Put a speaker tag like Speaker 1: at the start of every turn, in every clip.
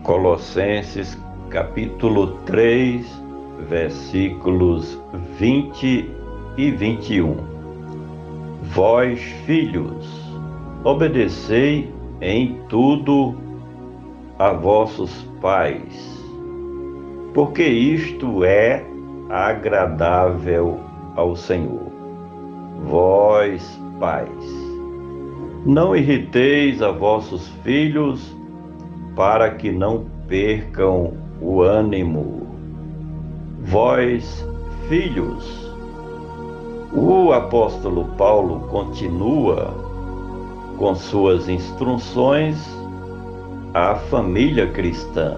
Speaker 1: Colossenses capítulo 3, versículos 20 e 21. Vós, filhos, obedecei em tudo a vossos pais, porque isto é agradável ao Senhor. Vós, pais, não irriteis a vossos filhos, para que não percam o ânimo. Vós, filhos, o apóstolo Paulo continua com suas instruções à família cristã,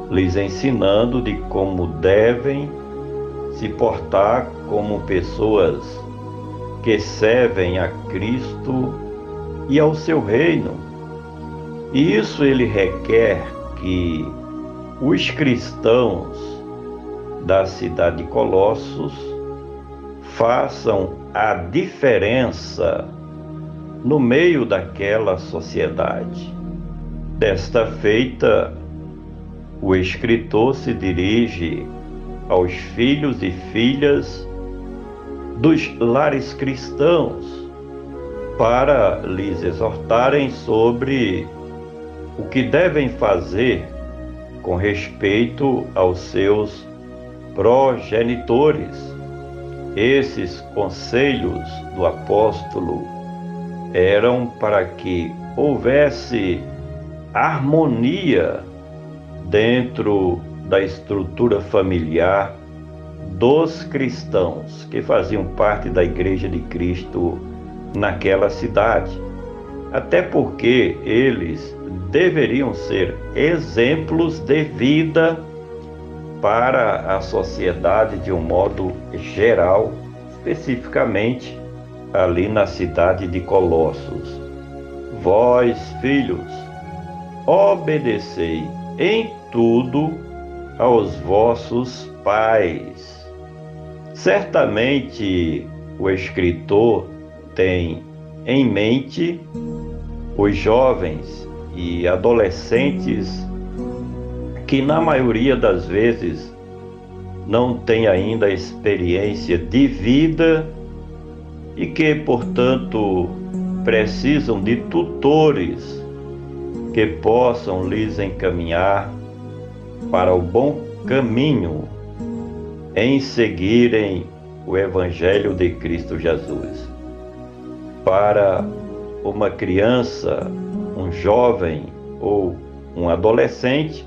Speaker 1: lhes ensinando de como devem se portar como pessoas que servem a Cristo e ao seu reino. E isso ele requer que os cristãos da cidade de Colossos façam a diferença no meio daquela sociedade. Desta feita, o escritor se dirige aos filhos e filhas dos lares cristãos para lhes exortarem sobre o que devem fazer com respeito aos seus progenitores. Esses conselhos do apóstolo eram para que houvesse harmonia dentro da estrutura familiar dos cristãos que faziam parte da Igreja de Cristo naquela cidade. Até porque eles deveriam ser exemplos de vida para a sociedade de um modo geral, especificamente ali na cidade de Colossos. Vós, filhos, obedecei em tudo aos vossos pais. Certamente o escritor tem em mente os jovens e adolescentes que na maioria das vezes não têm ainda experiência de vida e que, portanto, precisam de tutores que possam lhes encaminhar para o bom caminho em seguirem o Evangelho de Cristo Jesus. Para uma criança, um jovem ou um adolescente,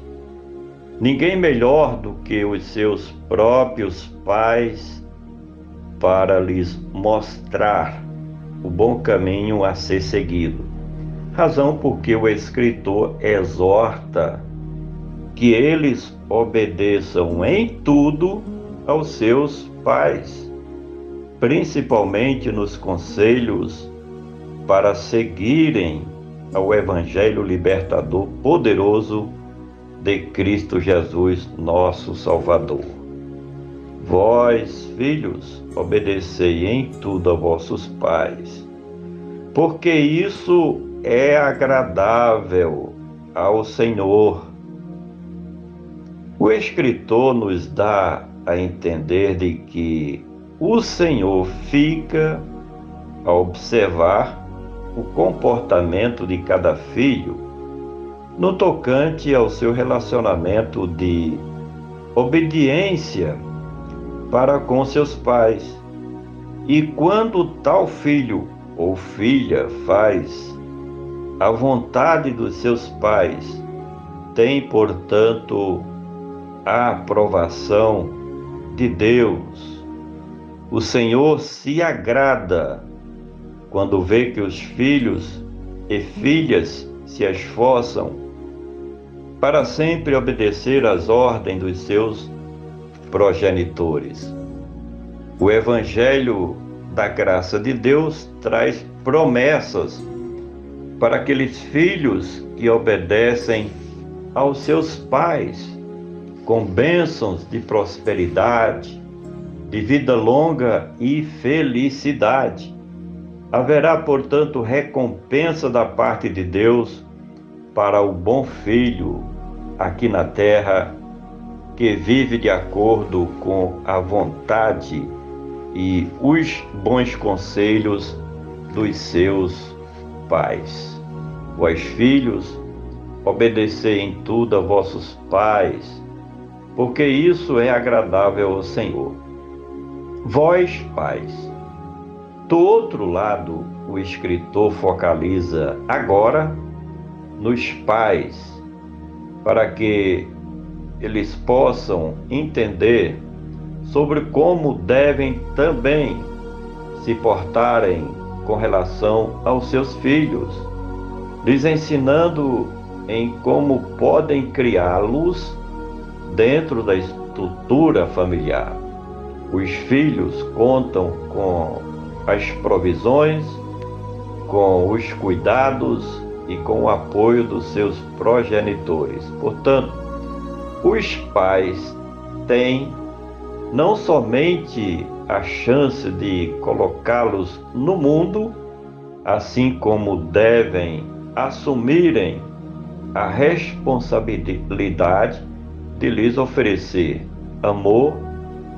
Speaker 1: ninguém melhor do que os seus próprios pais para lhes mostrar o bom caminho a ser seguido. Razão porque o escritor exorta que eles obedeçam em tudo aos seus pais, principalmente nos conselhos para seguirem ao Evangelho libertador poderoso de Cristo Jesus, nosso Salvador. Vós, filhos, obedecei em tudo a vossos pais, porque isso é agradável ao Senhor. O escritor nos dá a entender de que o Senhor fica a observar o comportamento de cada filho no tocante ao seu relacionamento de obediência para com seus pais. E quando tal filho ou filha faz a vontade dos seus pais, tem, portanto, a aprovação de Deus. O Senhor se agrada quando vê que os filhos e filhas se esforçam para sempre obedecer às ordens dos seus progenitores. O Evangelho da graça de Deus traz promessas para aqueles filhos que obedecem aos seus pais, com bênçãos de prosperidade, de vida longa e felicidade. Haverá, portanto, recompensa da parte de Deus para o bom filho aqui na terra, que vive de acordo com a vontade e os bons conselhos dos seus pais. Vós, filhos, obedecei em tudo a vossos pais, porque isso é agradável ao Senhor. Vós, pais. Do outro lado, o escritor focaliza agora nos pais, para que eles possam entender sobre como devem também se portarem com relação aos seus filhos, lhes ensinando em como podem criá-los dentro da estrutura familiar. Os filhos contam com as provisões, com os cuidados e com o apoio dos seus progenitores. Portanto, os pais têm não somente a chance de colocá-los no mundo, assim como devem assumirem a responsabilidade de lhes oferecer amor,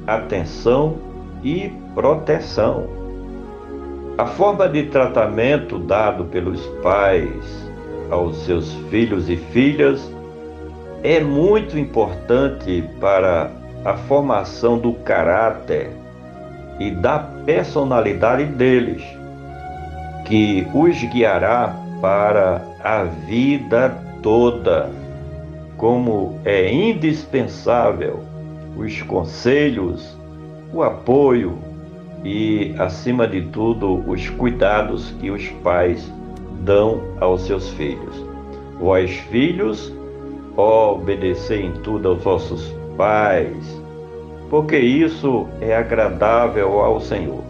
Speaker 1: atenção e proteção. A forma de tratamento dado pelos pais aos seus filhos e filhas é muito importante para a formação do caráter e da personalidade deles, que os guiará para a vida toda. Como é indispensável os conselhos, o apoio e, acima de tudo, os cuidados que os pais dão aos seus filhos. Vós, filhos, obedecei em tudo aos vossos pais, porque isso é agradável ao Senhor.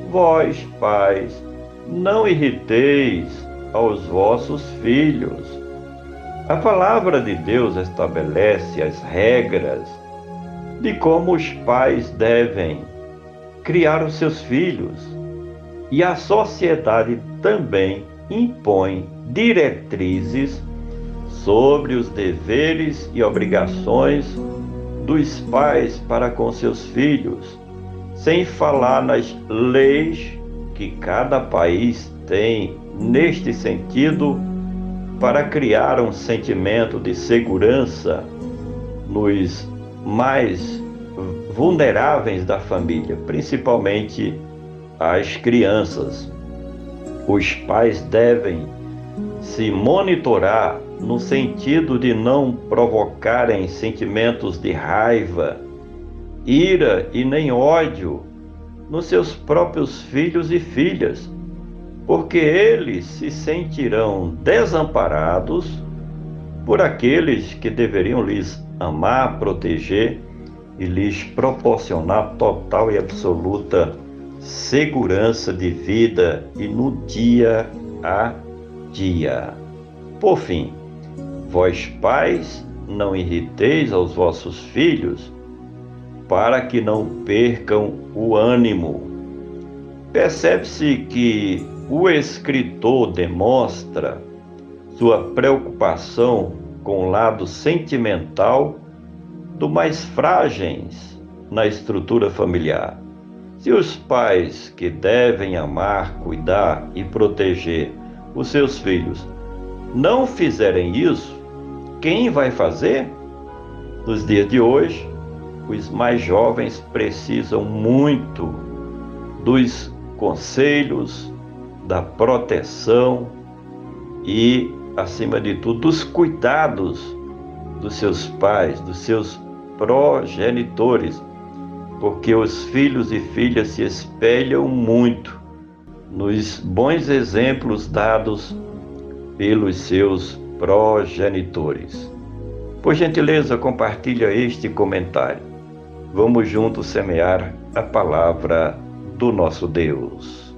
Speaker 1: Vós, pais, não irriteis aos vossos filhos. A palavra de Deus estabelece as regras de como os pais devem criar os seus filhos, e a sociedade também impõe diretrizes sobre os deveres e obrigações dos pais para com seus filhos, sem falar nas leis que cada país tem neste sentido para criar um sentimento de segurança nos mais vulneráveis da família, principalmente as crianças. Os pais devem se monitorar no sentido de não provocarem sentimentos de raiva, ira e nem ódio nos seus próprios filhos e filhas, porque eles se sentirão desamparados por aqueles que deveriam lhes amar, proteger e lhes proporcionar total e absoluta segurança de vida e no dia a dia. Por fim, vós, pais, não irriteis aos vossos filhos, para que não percam o ânimo. Percebe-se que o escritor demonstra sua preocupação com o lado sentimental dos mais frágeis na estrutura familiar. Se os pais, que devem amar, cuidar e proteger os seus filhos, não fizerem isso, quem vai fazer? Nos dias de hoje, os mais jovens precisam muito dos conselhos, da proteção e, acima de tudo, dos cuidados dos seus pais, dos seus progenitores, porque os filhos e filhas se espelham muito nos bons exemplos dados pelos seus progenitores. Por gentileza, compartilha este comentário. Vamos juntos semear a palavra do nosso Deus.